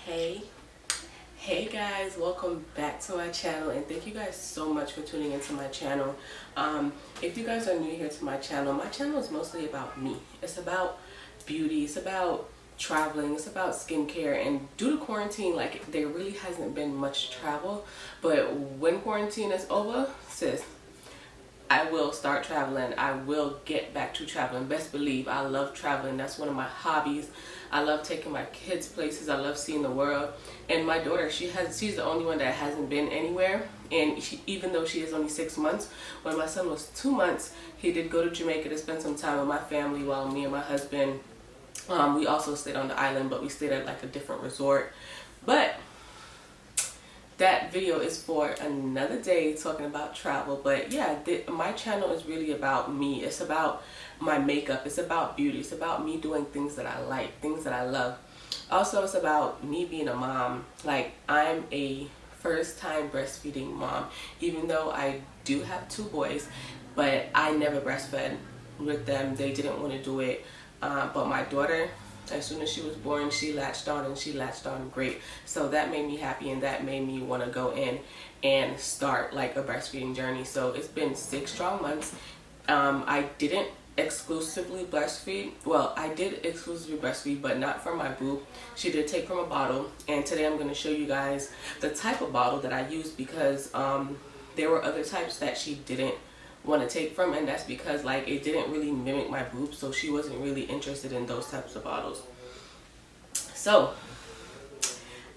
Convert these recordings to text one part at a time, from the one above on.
Hey guys, welcome back to my channel, and thank you guys so much for tuning into my channel. If you guys are new here to my channel is mostly about me. It's about beauty, it's about traveling, it's about skincare. And due to quarantine, like, there really hasn't been much travel, but when quarantine is over, sis, I will start traveling. I will get back to traveling. Best believe I love traveling. That's one of my hobbies. I love taking my kids places. I love seeing the world. And my daughter, she's the only one that hasn't been anywhere. And even though she is only 6 months, when my son was 2 months, he did go to Jamaica to spend some time with my family while me and my husband, we also stayed on the island, but we stayed at like a different resort. But that video is for another day, talking about travel. But yeah, my channel is really about me. It's about my makeup, it's about beauty, it's about me doing things that I like, things that I love. Also, it's about me being a mom. Like, I'm a first-time breastfeeding mom, even though I do have 2 boys, but I never breastfed with them. They didn't want to do it, but my daughter, as soon as she was born, she latched on, and she latched on great. So that made me happy, and that made me want to go in and start like a breastfeeding journey. So it's been 6 strong months. I didn't exclusively breastfeed. Well, I did exclusively breastfeed, but not from my boob. She did take from a bottle, and today I'm going to show you guys the type of bottle that I used, because there were other types that she didn't want to take from, and that's because like it didn't really mimic my boobs, so she wasn't really interested in those types of bottles. So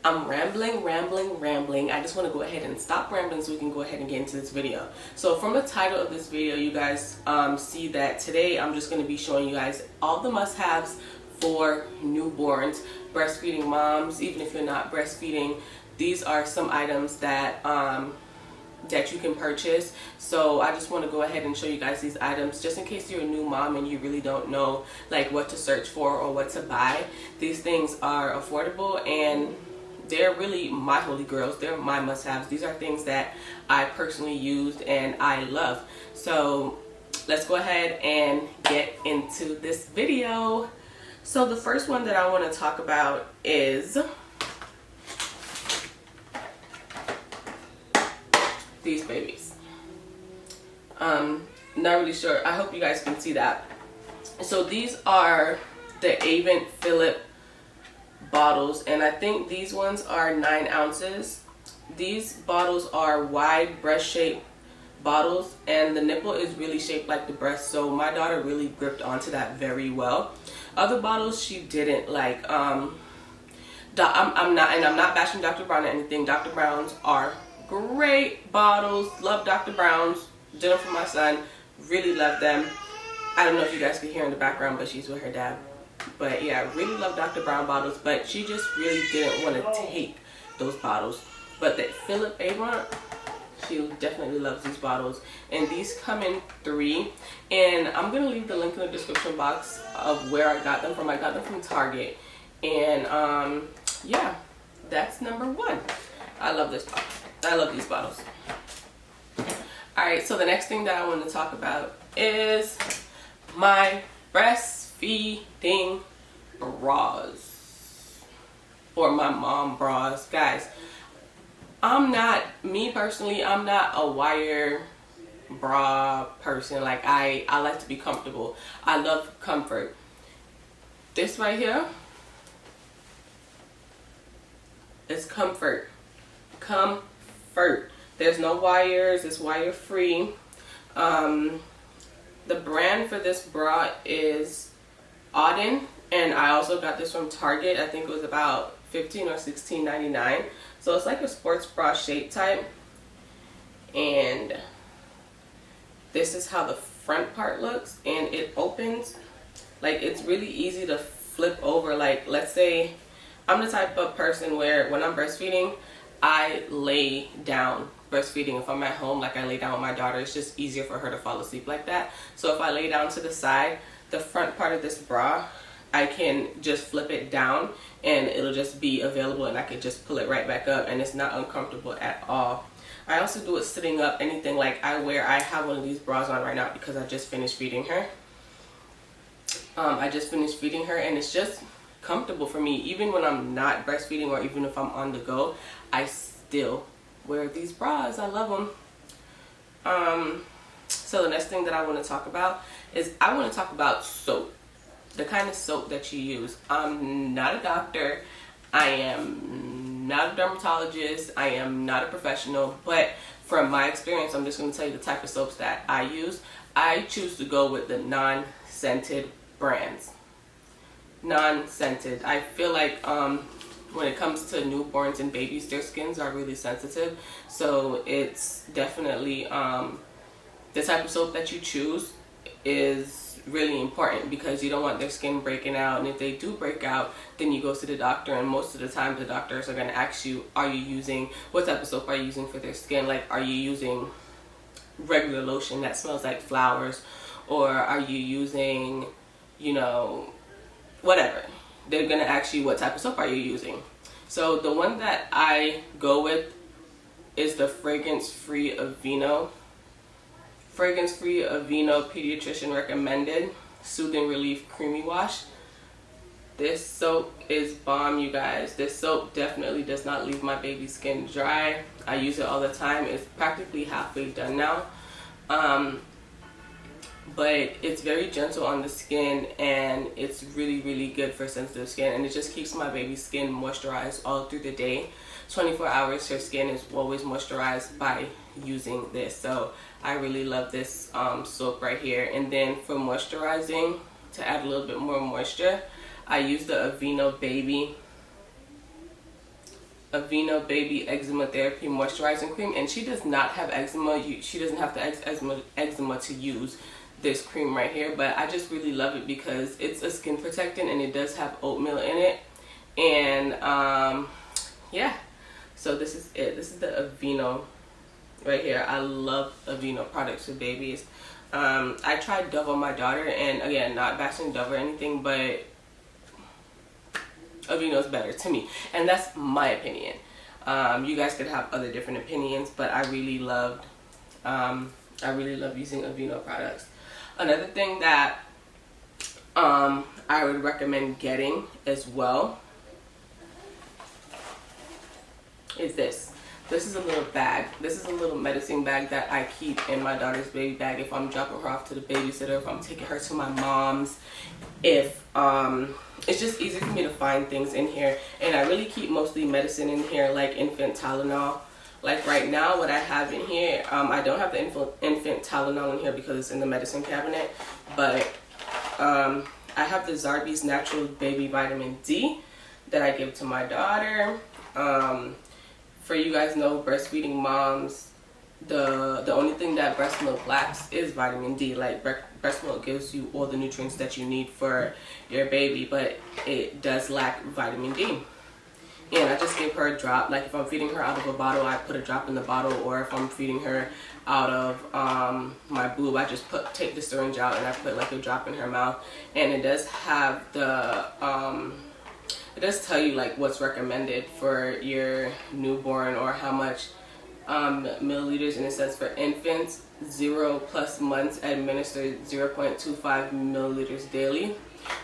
I'm rambling. I just want to go ahead and stop rambling so we can go ahead and get into this video. So from the title of this video, you guys see that today I'm just going to be showing you guys all the must-haves for newborns, breastfeeding moms. Even if you're not breastfeeding, these are some items that that you can purchase. So I just want to go ahead and show you guys these items, just in case you're a new mom and you really don't know like what to search for or what to buy. These things are affordable, and they're really my holy grails. They're my must-haves. These are things that I personally used and I love. So let's go ahead and get into this video. So the first one that I want to talk about is these babies. Not really sure. I hope you guys can see that. So these are the Avent Philip bottles, and I think these ones are 9 ounces. These bottles are wide breast shaped bottles, and the nipple is really shaped like the breast, so my daughter really gripped onto that very well. Other bottles she didn't like. I'm not bashing Dr. Brown or anything. Dr. Brown's are great bottles. Love Dr. Brown's. Did them for my son. Really love them. I don't know if you guys can hear in the background, but she's with her dad. But yeah, really love Dr. Brown bottles, but she just really didn't want to take those bottles. But the Philip Avent, she definitely loves these bottles, and these come in 3. And I'm gonna leave the link in the description box of where I got them from. I got them from Target, and yeah, that's number 1. I love this bottle. I love these bottles. Alright, so the next thing that I want to talk about is my breastfeeding bras, or my mom bras. Guys, me personally, I'm not a wire bra person. Like, I like to be comfortable. I love comfort. This right here is comfort. There's no wires. It's wire free. The brand for this bra is Auden, and I also got this from Target. I think it was about $15 or $16.99. So it's like a sports bra shape type, and this is how the front part looks, and it opens. Like, it's really easy to flip over. Like, let's say I'm the type of person where when I'm breastfeeding, I lay down breastfeeding. If I'm at home, like, I lay down with my daughter, it's just easier for her to fall asleep like that. So if I lay down to the side, the front part of this bra, I can just flip it down and it'll just be available, and I can just pull it right back up, and it's not uncomfortable at all. I also do it sitting up. Anything like I have one of these bras on right now because I just finished feeding her. And it's just comfortable for me. Even when I'm not breastfeeding or even if I'm on the go, I still wear these bras. I love them. So the next thing that I want to talk about is I want to talk about soap. The kind of soap that you use. I'm not a doctor. I am not a dermatologist. I am not a professional. But from my experience, I'm just going to tell you the type of soaps that I use. I choose to go with the non-scented brands. Non-scented. I feel like when it comes to newborns and babies, their skins are really sensitive. So it's definitely the type of soap that you choose is really important, because you don't want their skin breaking out, and if they do break out, then you go to the doctor, and most of the time the doctors are going to ask you, what type of soap are you using for their skin? Like, are you using regular lotion that smells like flowers, or are you using, you know, whatever. They're going to ask you what type of soap are you using. So the one that I go with is the fragrance-free Aveeno. Fragrance-free Aveeno pediatrician recommended Soothing Relief Creamy Wash. This soap is bomb, you guys. This soap definitely does not leave my baby's skin dry. I use it all the time. It's practically halfway done now. But it's very gentle on the skin, and it's really, really good for sensitive skin, and it just keeps my baby's skin moisturized all through the day. 24 hours her skin is always moisturized by using this. So I really love this soap right here. And then for moisturizing, to add a little bit more moisture, I use the Aveeno Baby Eczema Therapy Moisturizing Cream. And she does not have eczema. She doesn't have the eczema to use this cream right here, but I just really love it because it's a skin protectant, and it does have oatmeal in it. And yeah, so this is it. This is the Aveeno right here. I love Aveeno products for babies. I tried Dove on my daughter, and again, not bashing Dove or anything, but Aveeno's better to me, and that's my opinion. You guys could have other different opinions, but I really love using Aveeno products. Another thing that I would recommend getting as well is this. This is a little bag. This is a little medicine bag that I keep in my daughter's baby bag if I'm dropping her off to the babysitter, if I'm taking her to my mom's, if it's just easy for me to find things in here. And I really keep mostly medicine in here, like infant Tylenol. Like right now, what I have in here, I don't have the infant Tylenol in here because it's in the medicine cabinet, but I have the Zarbee's Natural Baby Vitamin D that I give to my daughter. For you guys know, breastfeeding moms, the only thing that breast milk lacks is vitamin D. Like breast milk gives you all the nutrients that you need for your baby, but it does lack vitamin D. And I just give her a drop. Like if I'm feeding her out of a bottle, I put a drop in the bottle, or if I'm feeding her out of my boob, I just take the syringe out and I put like a drop in her mouth. And it does have the it does tell you like what's recommended for your newborn, or how much milliliters, and it says for infants 0+ months administer 0.25 milliliters daily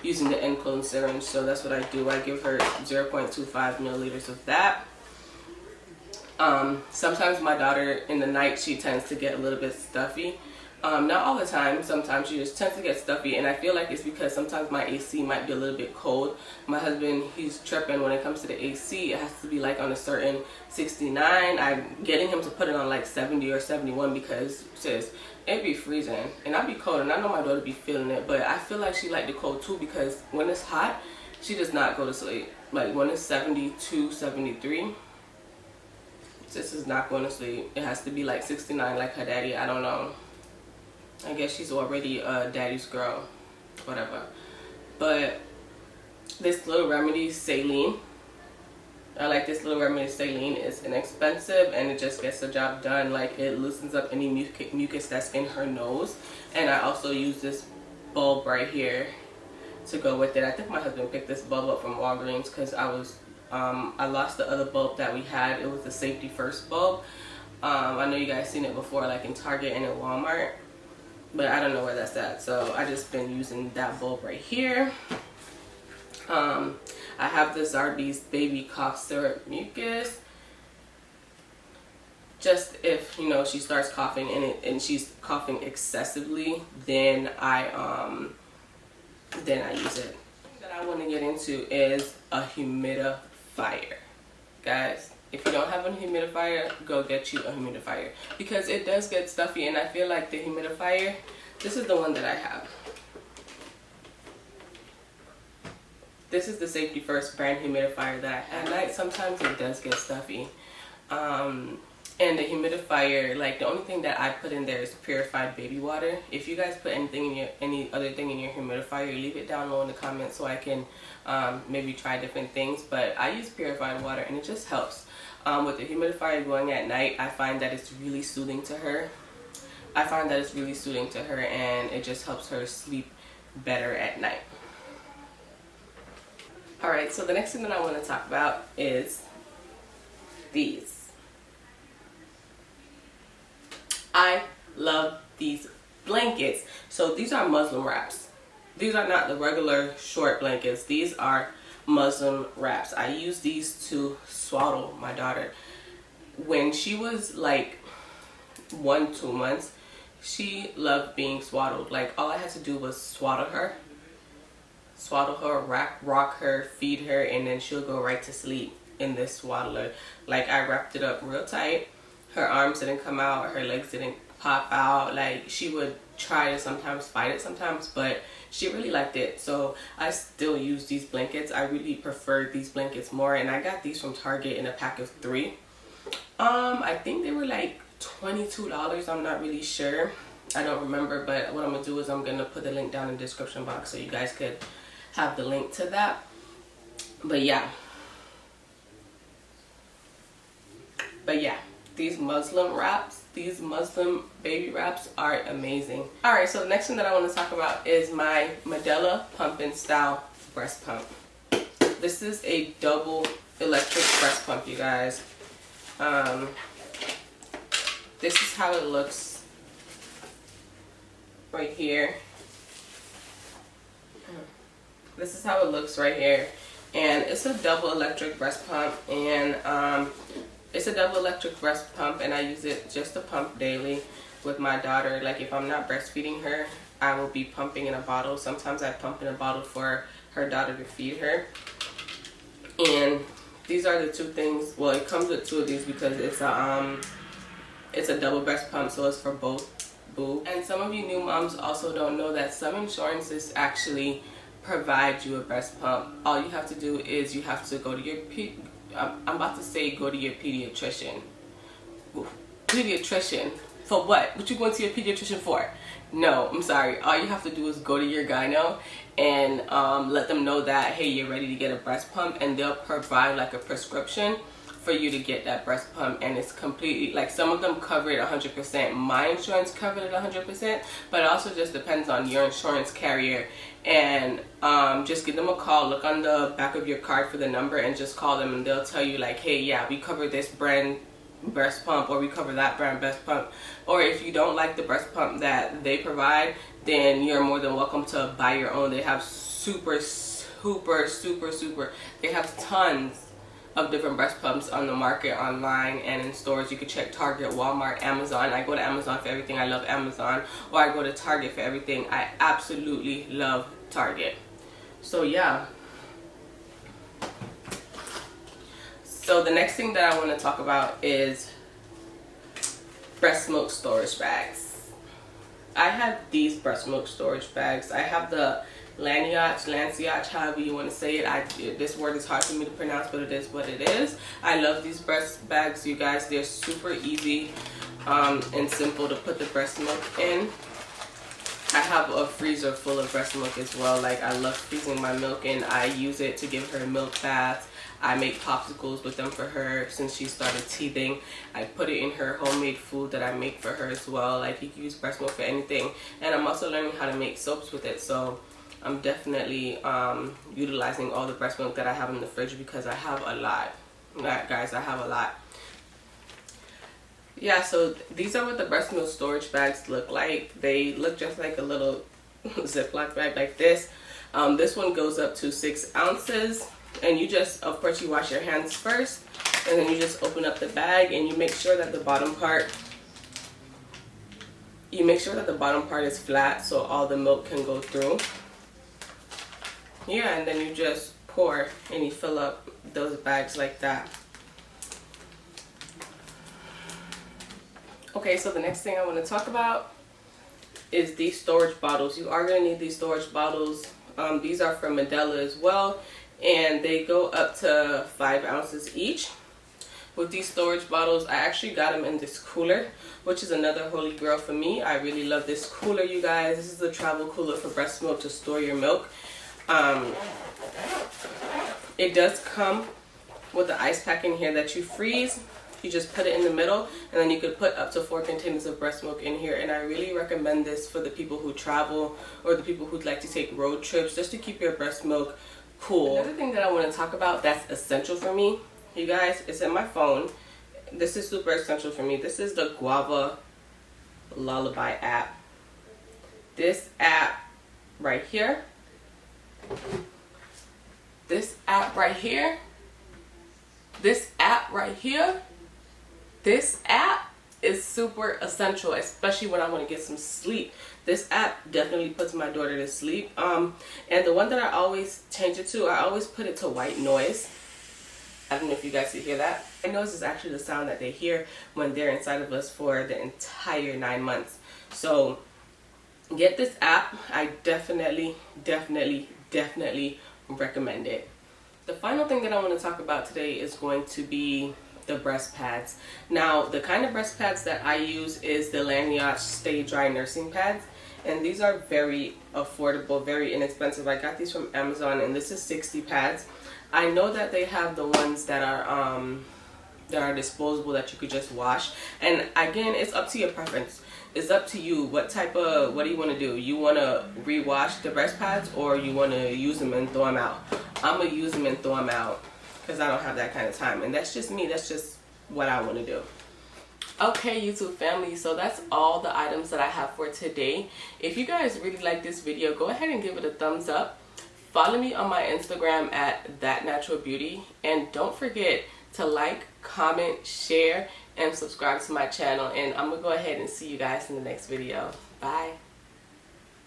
using the enclosed syringe. So that's what I do. I give her 0.25 milliliters of that. Sometimes my daughter in the night, she tends to get a little bit stuffy. Not all the time. Sometimes she just tends to get stuffy, and I feel like it's because sometimes my AC might be a little bit cold. My husband, he's tripping when it comes to the AC. It has to be like on a certain 69. I'm getting him to put it on like 70 or 71 because, sis, it'd be freezing and I'd be cold, and I know my daughter be feeling it, but I feel like she like the cold too, because when it's hot, she does not go to sleep. Like when it's 72, 73, sis is not going to sleep. It has to be like 69 like her daddy. I don't know. I guess she's already a daddy's girl, whatever. But this Little Remedy saline, I like this Little Remedy saline. It's inexpensive and it just gets the job done. Like it loosens up any mucus that's in her nose. And I also use this bulb right here to go with it. I think my husband picked this bulb up from Walgreens because I lost the other bulb that we had. It was the Safety First bulb. I know you guys seen it before, like in Target and in Walmart, but I don't know where that's at. So I just been using that bulb right here. I have the Zarbee's baby cough syrup mucus. Just if, you know, she starts coughing and she's coughing excessively, then I use it. That I want to get into is a humidifier. Guys, if you don't have a humidifier, go get you a humidifier, because it does get stuffy, and I feel like the humidifier, this is the one that I have. This is the Safety First brand humidifier that I have. At night, sometimes it does get stuffy. And the humidifier, like, the only thing that I put in there is purified baby water. If you guys put any other thing in your humidifier, leave it down low in the comments so I can maybe try different things. But I use purified water, and it just helps. With the humidifier going at night, I find that it's really soothing to her. And it just helps her sleep better at night. Alright, so the next thing that I want to talk about is these. I love these blankets. So these are muslin wraps. These are not the regular short blankets. These are muslin wraps. I use these to swaddle my daughter. When she was like 1-2 months, she loved being swaddled. Like, all I had to do was swaddle her, rock her, feed her, and then she'll go right to sleep in this swaddler. Like, I wrapped it up real tight. Her arms didn't come out, her legs didn't pop out. Like, she would try to sometimes fight it sometimes, but she really liked it. So I still use these blankets. I really prefer these blankets more, and I got these from Target in a pack of 3. I think they were like $22. I'm not really sure. I don't remember, but what I'm gonna do is I'm gonna put the link down in the description box so you guys could have the link to that. But yeah, these muslin wraps, these muslin baby wraps are amazing. Alright, so the next thing that I want to talk about is my Medela Pump and Style breast pump. This is a double electric breast pump, you guys. This is how it looks right here. This is how it looks right here. And it's a double electric breast pump, and and I use it just to pump daily with my daughter. Like, if I'm not breastfeeding her, I will be pumping in a bottle. Sometimes I pump in a bottle for her daughter to feed her. And these are the 2 things. Well, it comes with 2 of these because it's a double breast pump, so it's for both boob. And some of you new moms also don't know that some insurances actually provide you a breast pump. All you have to do is you have to go to your go to your pediatrician. Pediatrician? For what? What you going to your pediatrician for? No, I'm sorry. All you have to do is go to your gyno and let them know that, hey, you're ready to get a breast pump, and they'll provide like a prescription for you to get that breast pump. And it's completely, like, some of them cover it 100%. My insurance covered it 100%, but it also just depends on your insurance carrier. And just give them a call. Look on the back of your card for the number and just call them, and they'll tell you like, hey, yeah, we cover this brand breast pump, or we cover that brand breast pump. Or if you don't like the breast pump that they provide, then you're more than welcome to buy your own. They have they have tons of different breast pumps on the market, online and in stores. You can check Target, Walmart, Amazon. I go to Amazon for everything. I love Amazon. Or I go to Target for everything. I absolutely love Target. So yeah. So the next thing that I want to talk about is breast milk storage bags. I have these breast milk storage bags. I have the Lanciage, however you want to say it. This word is hard for me to pronounce, but it is what it is. I love these breast bags, you guys. They're super easy and simple to put the breast milk in. I have a freezer full of breast milk as well. Like, I love freezing my milk, and I use it to give her milk baths. I make popsicles with them for her since she started teething. I put it in her homemade food that I make for her as well. Like, you can use breast milk for anything. And I'm also learning how to make soaps with it. So I'm definitely utilizing all the breast milk that I have in the fridge because I have a lot. Guys, I have a lot. Yeah, so these are what the breast milk storage bags look like. They look just like a little Ziploc bag like this. This one goes up to 6 ounces. And you just, of course, you wash your hands first, and then you just open up the bag and you make sure that the bottom part is flat so all the milk can go through. Yeah, and then you just pour and you fill up those bags like that. Okay, so the next thing I want to talk about is these storage bottles. You are going to need these storage bottles. These are from Medela as well, and they go up to 5 ounces each. With these storage bottles, I actually got them in this cooler, which is another holy grail for me. I really love this cooler, you guys. This is a travel cooler for breast milk to store your milk. It does come with the ice pack in here that you freeze. You just put it in the middle, and then you could put up to 4 containers of breast milk in here. And I really recommend this for the people who travel or the people who'd like to take road trips, just to keep your breast milk cool. Another thing that I want to talk about that's essential for me, you guys, it's in my phone. This is super essential for me. This is the Guava Lullaby app. This app right here. This app right here. This app right here. This app is super essential, especially when I want to get some sleep. This app definitely puts my daughter to sleep. And the one that I always change it to, I always put it to white noise. I don't know if you guys can hear that. White noise is actually the sound that they hear when they're inside of us for the entire 9 months. So get this app. I definitely recommend it. The final thing that I want to talk about today is going to be the breast pads. Now, the kind of breast pads that I use is the Lanyard Stay Dry nursing pads, and these are very affordable, very inexpensive. I got these from Amazon, and this is 60 pads. I know that they have the ones that are disposable that you could just wash, and again, it's up to your preference. It's up to you. What do you want to do? You want to rewash the breast pads, or you want to use them and throw them out? I'm gonna use them and throw them out because I don't have that kind of time, and that's just me. That's just what I want to do. Okay, YouTube family, so that's all the items that I have for today. If you guys really like this video, go ahead and give it a thumbs up. Follow me on my Instagram at thatnaturalbeauty, and don't forget to like, comment, share, and subscribe to my channel. And I'm gonna go ahead and see you guys in the next video. Bye.